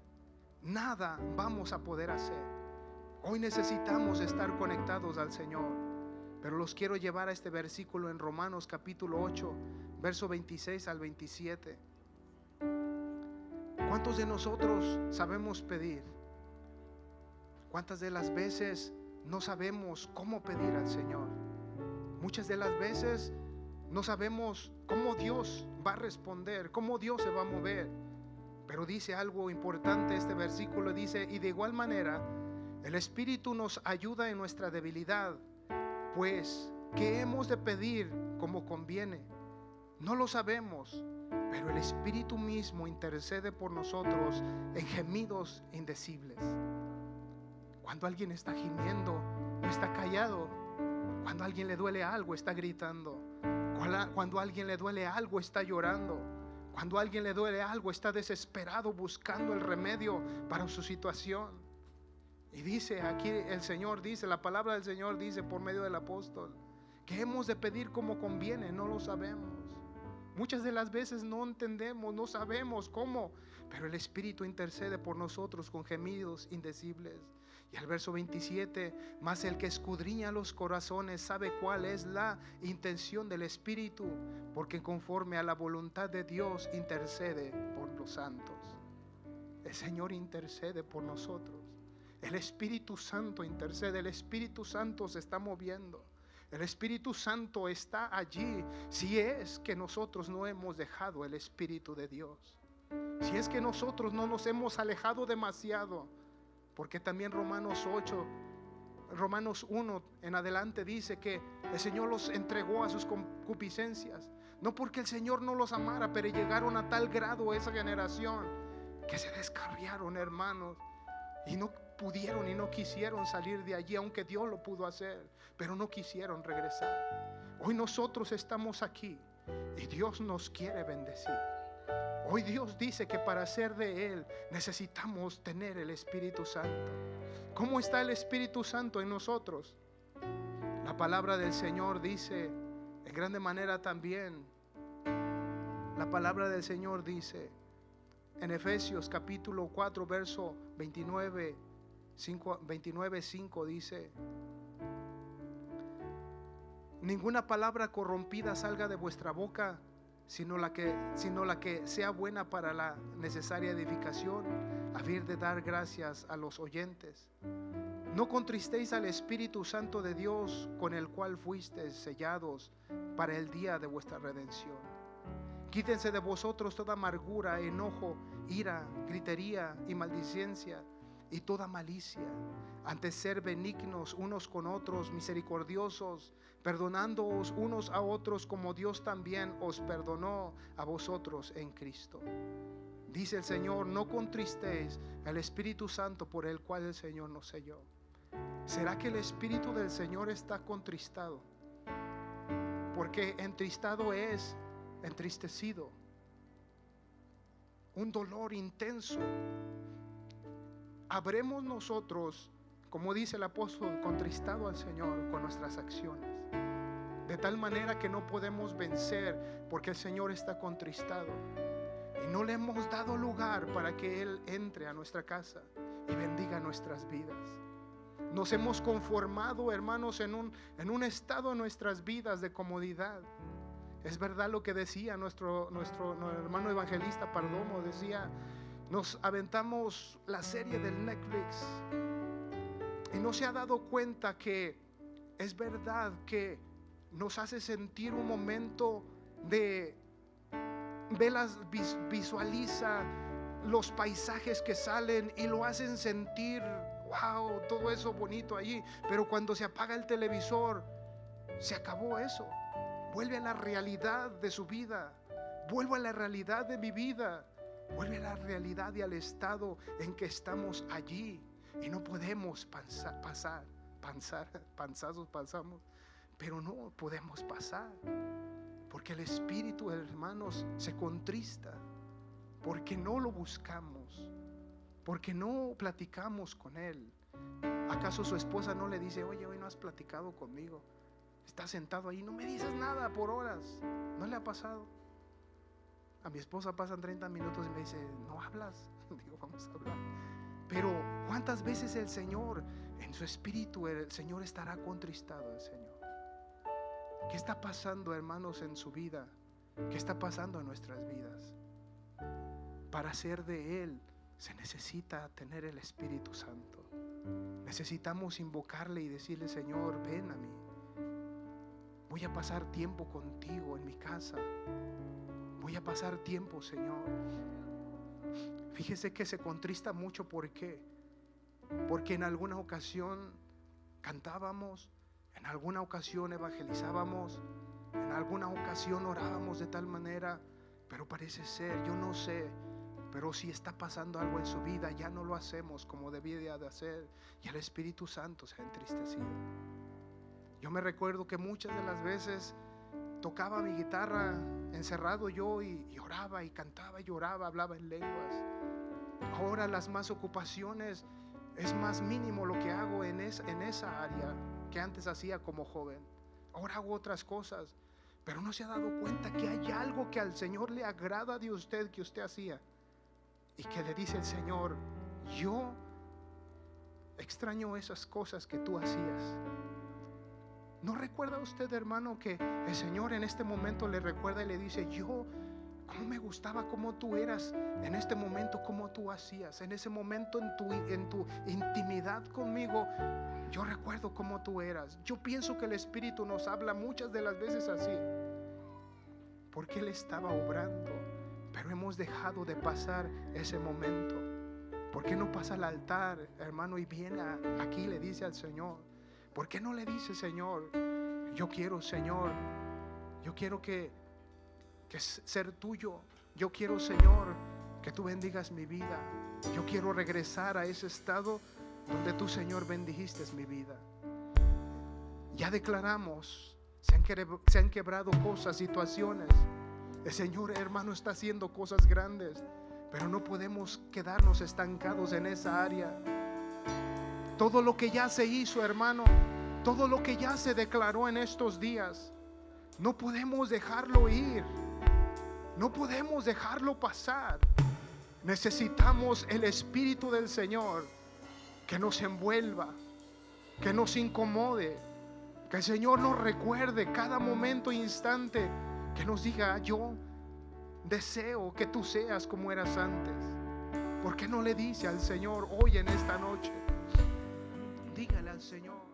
Nada vamos a poder hacer. Hoy necesitamos estar conectados al Señor. Pero los quiero llevar a este versículo en Romanos capítulo 8, verso 26 al 27. ¿Cuántos de nosotros sabemos pedir? ¿Cuántas de las veces no sabemos cómo pedir al Señor? Muchas de las veces no sabemos cómo Dios va a responder, cómo Dios se va a mover. Pero dice algo importante este versículo, dice: y de igual manera el Espíritu nos ayuda en nuestra debilidad, pues ¿qué hemos de pedir como conviene? No lo sabemos, pero el Espíritu mismo intercede por nosotros en gemidos indecibles. Cuando alguien está gimiendo, no está callado. Cuando a alguien le duele algo, está gritando. Cuando a alguien le duele algo, está llorando. Cuando a alguien le duele algo, está desesperado buscando el remedio para su situación. Y dice aquí el Señor, dice, la palabra del Señor dice por medio del apóstol, que hemos de pedir como conviene, no lo sabemos. Muchas de las veces no entendemos, no sabemos cómo, pero el Espíritu intercede por nosotros con gemidos indecibles. Y el verso 27, mas el que escudriña los corazones sabe cuál es la intención del Espíritu, porque conforme a la voluntad de Dios intercede por los santos. El Señor intercede por nosotros. El Espíritu Santo intercede, el Espíritu Santo se está moviendo. El Espíritu Santo está allí, si es que nosotros no hemos dejado el Espíritu de Dios. Si es que nosotros no nos hemos alejado demasiado. Porque también Romanos 1 en adelante dice que El Señor los entregó a sus concupiscencias. No porque el Señor no los amara, pero llegaron a tal grado esa generación que se descarriaron, hermanos, y no pudieron y no quisieron salir de allí, aunque Dios lo pudo hacer, pero no quisieron regresar. Hoy nosotros estamos aquí y Dios nos quiere bendecir. Hoy Dios dice que para ser de Él necesitamos tener el Espíritu Santo. ¿Cómo está el Espíritu Santo en nosotros? La palabra del Señor dice en grande manera también. La palabra del Señor dice en Efesios capítulo 4 verso 29, 5 dice: ninguna palabra corrompida salga de vuestra boca, sino la que sea buena para la necesaria edificación, a fin de dar gracias a los oyentes. No contristéis al Espíritu Santo de Dios, con el cual fuisteis sellados para el día de vuestra redención. Quítense de vosotros toda amargura, enojo, ira, gritería y maldicencia y toda malicia. Antes ser benignos unos con otros, misericordiosos, perdonándoos unos a otros como Dios también os perdonó a vosotros en Cristo. Dice el Señor: no contristéis al Espíritu Santo, por el cual el Señor nos selló. ¿Será que el Espíritu del Señor está contristado? Porque entristado es entristecido, un dolor intenso. Habremos nosotros, como dice el apóstol, contristado al Señor con nuestras acciones, de tal manera que no podemos vencer, porque el Señor está contristado y no le hemos dado lugar para que Él entre a nuestra casa y bendiga nuestras vidas. Nos hemos conformado, hermanos, en un estado en nuestras vidas de comodidad. Es verdad lo que decía nuestro hermano evangelista Pardomo. Decía: nos aventamos la serie del Netflix y no se ha dado cuenta que es verdad que nos hace sentir un momento de visualiza los paisajes que salen y lo hacen sentir wow, todo eso bonito allí. Pero cuando se apaga el televisor, se acabó eso. Vuelve a la realidad de su vida. Vuelvo a la realidad de mi vida. Vuelve a la realidad y al estado en que estamos allí. Y no podemos pasamos, pero no podemos pasar. Porque el Espíritu, hermanos, se contrista. Porque no lo buscamos. Porque no platicamos con Él. ¿Acaso su esposa no le dice: oye, hoy no has platicado conmigo? Estás sentado ahí, no me dices nada por horas. ¿No le ha pasado? A mi esposa pasan 30 minutos y me dice: ¿no hablas? Digo: vamos a hablar. Pero ¿cuántas veces el Señor, en su espíritu, el Señor estará contristado? El Señor, ¿qué está pasando, hermanos, en su vida? ¿Qué está pasando en nuestras vidas? Para ser de Él se necesita tener el Espíritu Santo. Necesitamos invocarle y decirle: Señor, ven a mí. Voy a pasar tiempo contigo en mi casa. Voy a pasar tiempo, Señor. Fíjese que se contrista mucho. ¿Por qué? Porque en alguna ocasión cantábamos, en alguna ocasión evangelizábamos, en alguna ocasión orábamos de tal manera, pero parece ser, yo no sé, pero si está pasando algo en su vida, ya no lo hacemos como debía de hacer, y el Espíritu Santo se ha entristecido. Yo me recuerdo que muchas de las veces tocaba mi guitarra encerrado yo y oraba y cantaba y oraba, hablaba en lenguas. Ahora las más ocupaciones es más mínimo lo que hago en esa área que antes hacía como joven. Ahora hago otras cosas, pero no se ha dado cuenta que hay algo que al Señor le agrada de usted, que usted hacía, y que le dice el Señor: yo extraño esas cosas que tú hacías. ¿No recuerda usted, hermano, que el Señor en este momento le recuerda y le dice: yo, cómo me gustaba cómo tú eras en este momento, cómo tú hacías en ese momento en tu intimidad conmigo? Yo recuerdo cómo tú eras. Yo pienso que el Espíritu nos habla muchas de las veces así, porque Él estaba obrando, pero hemos dejado de pasar ese momento. ¿Por qué no pasa al altar, hermano, y viene aquí y le dice al Señor? ¿Por qué no le dice: Señor, Yo quiero, Señor, yo quiero que ser tuyo. Yo quiero, Señor, que tú bendigas mi vida. Yo quiero regresar a ese estado donde tú, Señor, bendijiste mi vida. Ya declaramos, se han quebrado cosas, situaciones. El Señor, hermano, está haciendo cosas grandes, pero no podemos quedarnos estancados en esa área. Todo lo que ya se hizo, hermano, todo lo que ya se declaró en estos días, no podemos dejarlo ir. No podemos dejarlo pasar. Necesitamos el Espíritu del Señor que nos envuelva, que nos incomode, que el Señor nos recuerde cada momento e instante, que nos diga: yo deseo que tú seas como eras antes. ¿Por qué no le dice al Señor hoy en esta noche? Dígale al Señor.